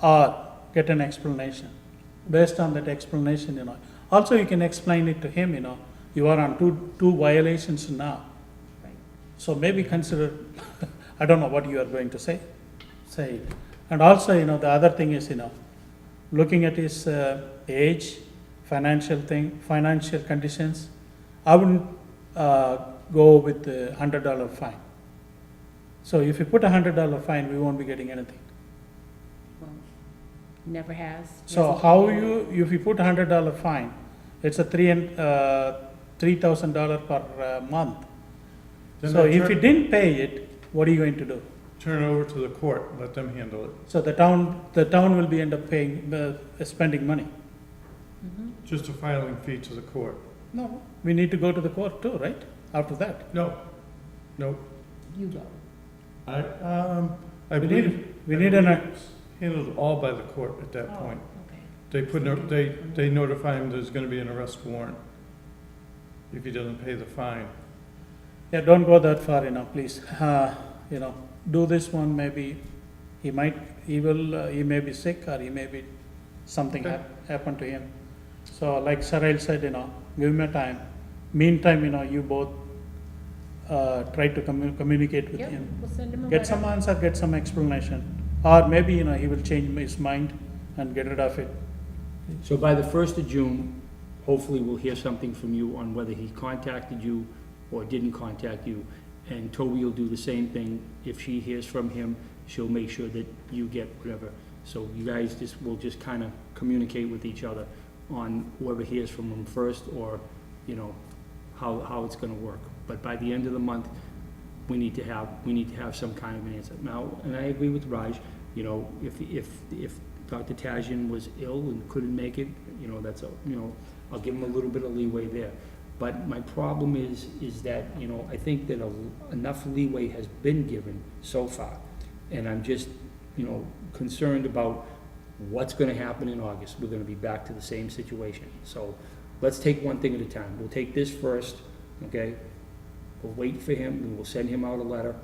or get an explanation. Based on that explanation, Also, you can explain it to him, you are on two violations now. Right. So maybe consider, I don't know what you are going to say it. And also, the other thing is, looking at his age, financial conditions, I wouldn't go with the $100 fine. So if you put $100 fine, we won't be getting anything. Well, never has. So Hasn't how been. if you put $100 fine, it's a $3,000 per month. Then So I if turn- you didn't pay it, what are you going to do? Turn it over to the court, let them handle it, So the town will be end up paying, spending money. just a filing fee to the court. No, we need to go to the court too, right? After that. No, no, You go. I We believe. need, we need an, it's handled all by the court at that point. Okay. They they notify him there's gonna be an arrest warrant if he doesn't pay the fine. yeah, don't go that far, please. Do this one, maybe he may be sick or he may be, something Okay. happen to him. So like Sarel said, give him a time. Meantime, you both, try to communicate with Yep, him. we'll send him a Get some letter. answer, get some explanation. Or maybe, he will change his mind and get rid of it. So by the 1st of June, hopefully we'll hear something from you on whether he contacted you or didn't contact you. And Toby will do the same thing. If she hears from him, she'll make sure that you get whatever. So you guys will just kind of communicate with each other on whoever hears from him first, or, how it's gonna work. But by the end of the month, we need to have some kind of an answer. Now, and I agree with Raj, if Dr. Tajian was ill and couldn't make it, that's I'll give him a little bit of leeway there. But my problem is that, I think that enough leeway has been given so far. And I'm just, concerned about what's gonna happen in August. We're gonna be back to the same situation. So let's take one thing at a time. We'll take this first, okay? We'll wait for him, and we'll send him out a letter.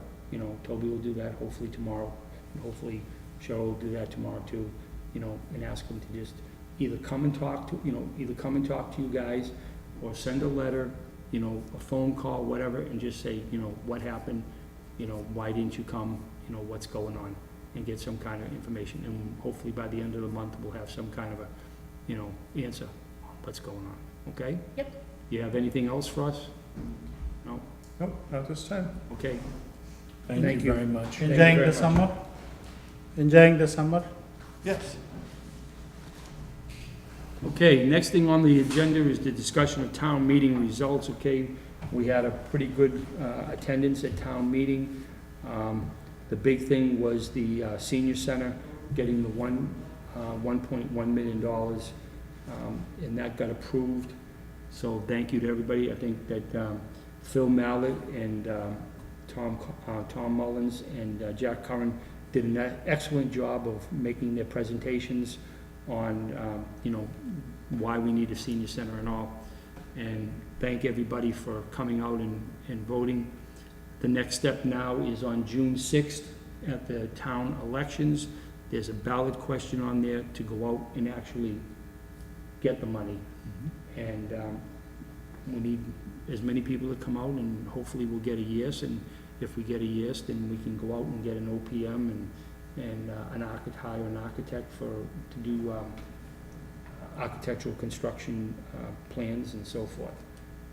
Toby will do that hopefully tomorrow. And hopefully Cheryl will do that tomorrow too, and ask him to just either come and talk to you guys, or send a letter, a phone call, whatever, and just say, what happened, why didn't you come, what's going on, and get some kind of information. And hopefully by the end of the month, we'll have some kind of a, answer on what's going on, okay? Yep. You have anything else for us? No? Nope, not this time. Okay. Thank Thank you you. very much. Enjoying very the much. summer? Enjoying the summer? Yes. Okay, next thing on the agenda is the discussion of town meeting results, okay? We had a pretty good attendance at town meeting. The big thing was the senior center getting the $1.1 million, and that got approved. So thank you to everybody. I think that Phil Mallett and Tom Mullins and Jack Curran did an excellent job of making their presentations on, why we need a senior center and all. And thank everybody for coming out and voting. The next step now is on June 6th at the town elections. There's a ballot question on there to go out and actually get the money. And we need as many people to come out, and hopefully we'll get a yes. And if we get a yes, then we can go out and get an OPM and hire an architect to do architectural construction plans and so forth.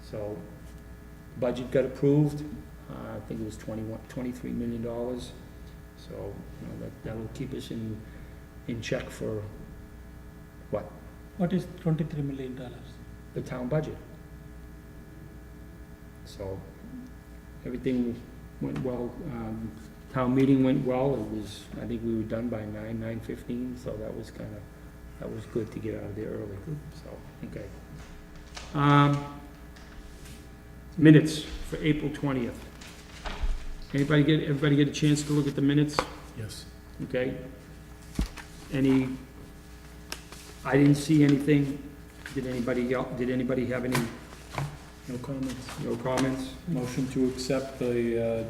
So budget got approved. I think it was $23 million. So, that'll keep us in check for What is $23 million? the town budget. So everything went well. Town meeting went well. I think we were done by 9:15, so that was good to get out of there early, so, okay. Minutes for April 20th. Everybody get a chance to look at the minutes? Yes. Okay. I didn't see anything. Did anybody have any, No comments. no comments? Motion to accept the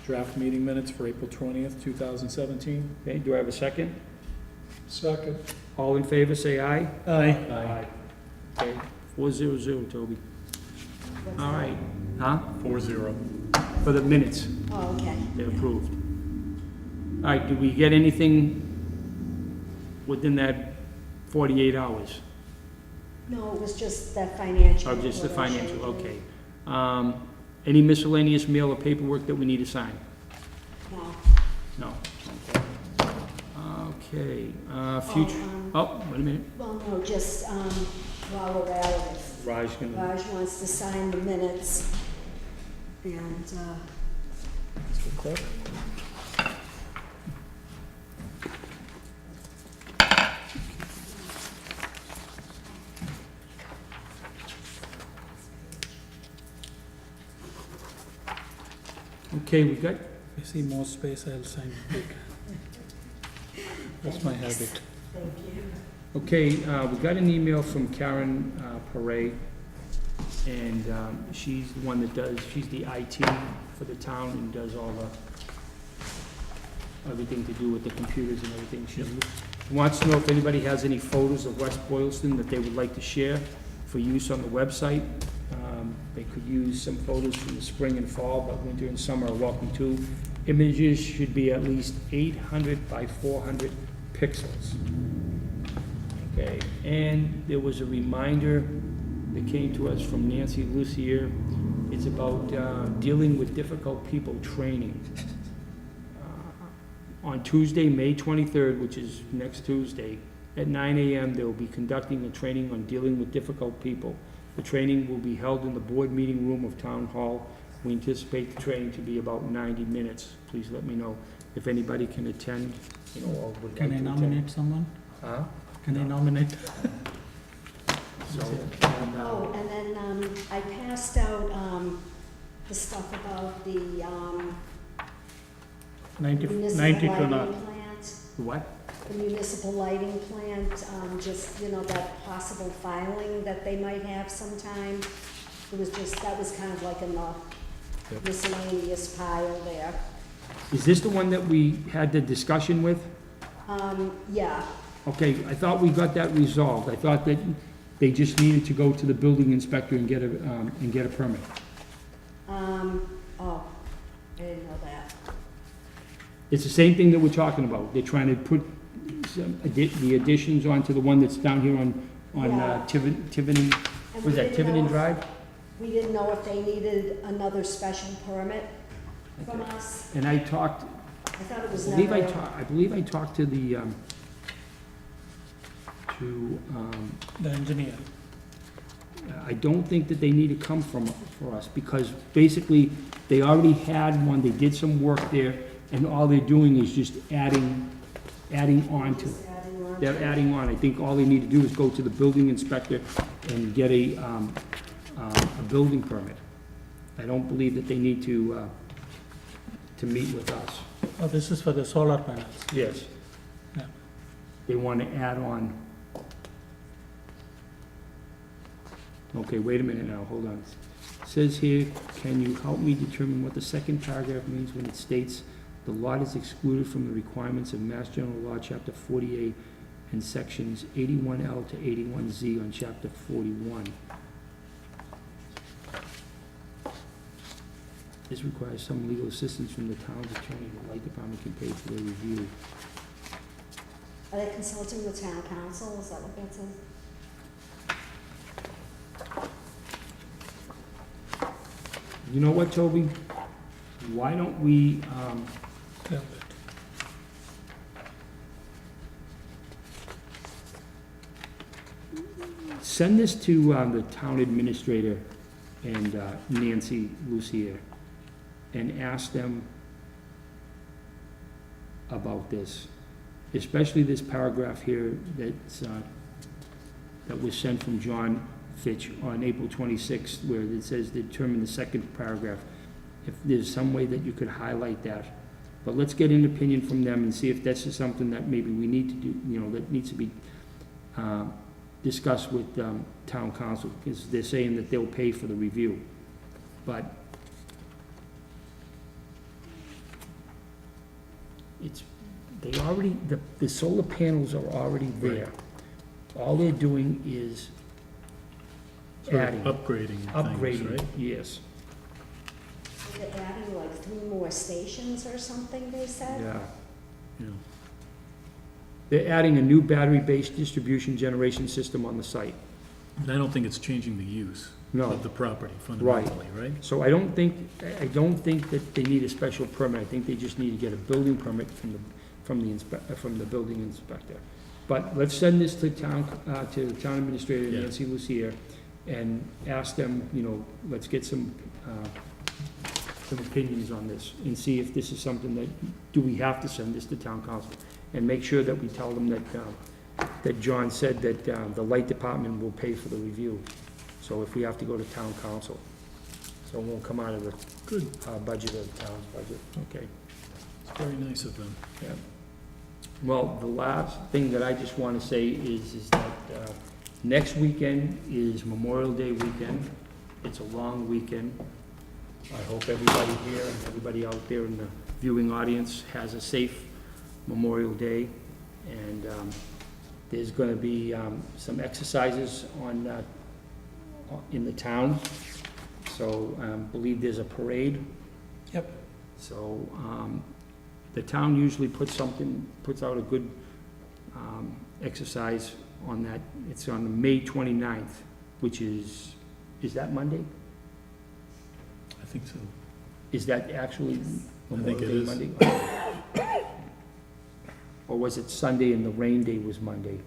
draft meeting minutes for April 20th, 2017. Okay, do I have a second? Second. All in favor, say aye. Aye. Okay, 400, Toby. What's All that? right, huh? 4-0. For the minutes, Oh, okay. they're approved. All right, did we get anything within that 48 hours? No, it was just the financial. Or just the report I showed financial, you. okay. Any miscellaneous mail or paperwork that we need to sign? No. No. Okay, future, oh, wait a minute. Well, no, just, while we're at it, if Raj gonna, Raj wants to sign the minutes, and, Mr. Clerk? okay, we got, I see more space, I'll sign quick. That's my habit. thank you. okay, we got an email from Karen Paray, and she's the one that does, she's the IT for the town and does all the, everything to do with the computers and everything. She wants to know if anybody has any photos of West Boylston that they would like to share for use on the website. They could use some photos from the spring and fall, but winter and summer are welcome too. Images should be at least 800 by 400 pixels. Okay, and there was a reminder that came to us from Nancy Lucier. It's about dealing with difficult people training. On Tuesday, May 23rd, which is next Tuesday, at 9 a.m., they will be conducting a training on dealing with difficult people. The training will be held in the board meeting room of Town Hall. We anticipate the training to be about 90 minutes. Please let me know if anybody can attend, or would like to Can I attend. nominate someone? Huh? Can I nominate? So, Oh, and then, I passed out, the stuff about the, 90 municipal 90 to lighting not. plant, what? the municipal lighting plant, just, that possible filing that they might have sometime. It was just, that was kind of like in the miscellaneous pile there. Is this the one that we had the discussion with? Yeah, Okay, I thought we got that resolved. I thought that they just needed to go to the building inspector and get a permit. oh, I didn't know that. It's the same thing that we're talking about. They're trying to put the additions onto the one that's down here on Yeah. Tiverton, And was we that didn't know Tiverton if- Drive? We didn't know if they needed another special permit from us. And I talked, I thought it was I believe never. I believe I talked to the, The engineer. I don't think that they need to come for us, because basically, they already had one, they did some work there, and all they're doing is just adding on to it. Just adding on to They're it. adding on. I think all they need to do is go to the building inspector and get a building permit. I don't believe that they need to meet with us. Oh, this is for the solar panels. Yes. Yeah. They want to add on. Okay, wait a minute now, hold on. It says here, can you help me determine what the second paragraph means when it states the lot is excluded from the requirements of Mass General Law, Chapter 48, and Sections 81L to 81Z on Chapter 41. This requires some legal assistance from the town's attorney. The light department can pay for their review. Are they consulting with town council? Is that what that says? You know what, Toby? Why don't we, Tell it. send this to the town administrator and Nancy Lucier, and ask them about this, especially this paragraph here that's, that was sent from John Fitch on April 26th, where it says determine the second paragraph. If there's some way that you could highlight that. But let's get an opinion from them and see if that's just something that maybe we need to do, that needs to be discussed with town council, because they're saying that they'll pay for the review. But it's, they already, the solar panels are already there. All they're doing is Sort adding. of upgrading things, Upgrading, right? yes, They're adding like 3 more stations or something, they said? yeah. Yeah. They're adding a new battery-based distribution generation system on the site. And I don't think it's changing the use No. of the property fundamentally, right? So I don't think that they need a special permit. I think they just need to get a building permit from the building inspector. But let's send this to the town administrator, Yeah. Nancy Lucia, and ask them, you know, let's get some opinions on this and see if this is something that, do we have to send this to town council? And make sure that we tell them that John said that the light department will pay for the review. So if we have to go to town council, so it won't come out of the Good. budget of the town's budget, okay? It's very nice of them. Yeah. Well, the last thing that I just want to say is that next weekend is Memorial Day weekend. It's a long weekend. I hope everybody here and everybody out there in the viewing audience has a safe Memorial Day. And there's going to be some exercises in the town. So I believe there's a parade. Yep. So the town usually puts out a good exercise on that. It's on May 29th, which is that Monday? I think so. Is that actually I think Memorial it Day is. Monday? Or was it Sunday and the rain day was Monday?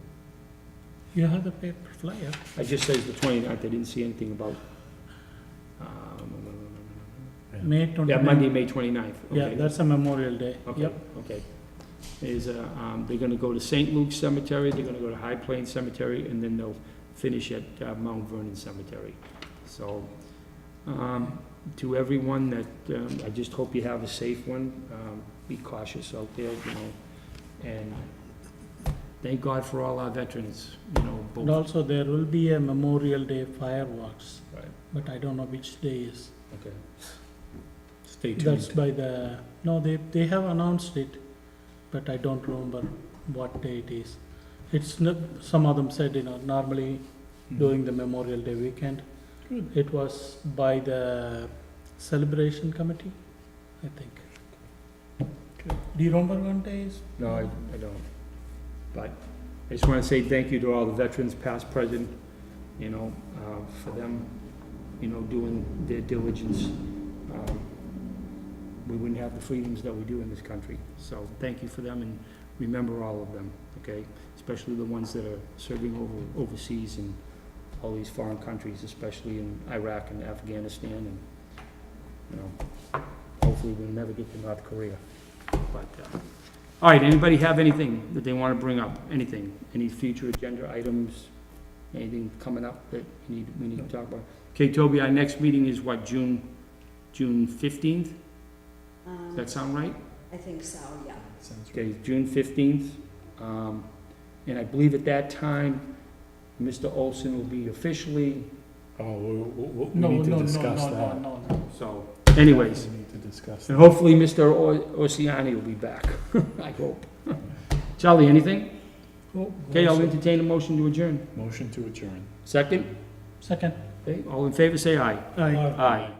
You have the paper flyer. I just says the 29th, I didn't see anything about, May 29th. yeah, Monday, May 29th. Yeah, Okay. that's a Memorial Day. Okay, Yep. okay. They're gonna go to St. Luke's Cemetery, they're gonna go to High Plains Cemetery, and then they'll finish at Mount Vernon Cemetery. So, to everyone that, I just hope you have a safe one. Be cautious out there, you know, and thank God for all our veterans, you know, And both. also there will be a Memorial Day fireworks, Right, but I don't know which day is. okay. Stay That's tuned. by no, they have announced it, but I don't remember what day it is. It's not, some of them said, normally during the Memorial Day weekend. Good. It was by the celebration committee, I think. Do you remember one day is? No, I don't. But I just want to say thank you to all the veterans, past, present, you know, for them, you know, doing their diligence. We wouldn't have the freedoms that we do in this country. So thank you for them, and remember all of them, okay? Especially the ones that are serving overseas in all these foreign countries, especially in Iraq and Afghanistan, and, you know, hopefully we'll never get to North Korea. But, all right, anybody have anything that they want to bring up? Anything? Any future agenda items? Anything coming up that we need to talk about? Okay, Toby, our next meeting is what, June 15th? Does that sound right? I think so, yeah. Okay, June 15th. And I believe at that time, Mr. Olson will be officially, Oh, we No, need to no, no, discuss no, that. no, no. so anyways. We need to discuss And that. hopefully Mr. Oceani will be back, I hope. Charlie, anything? Okay, I'll entertain a motion to adjourn. Motion to adjourn. Second? Second. Okay, all in favor, say aye. Aye. Aye.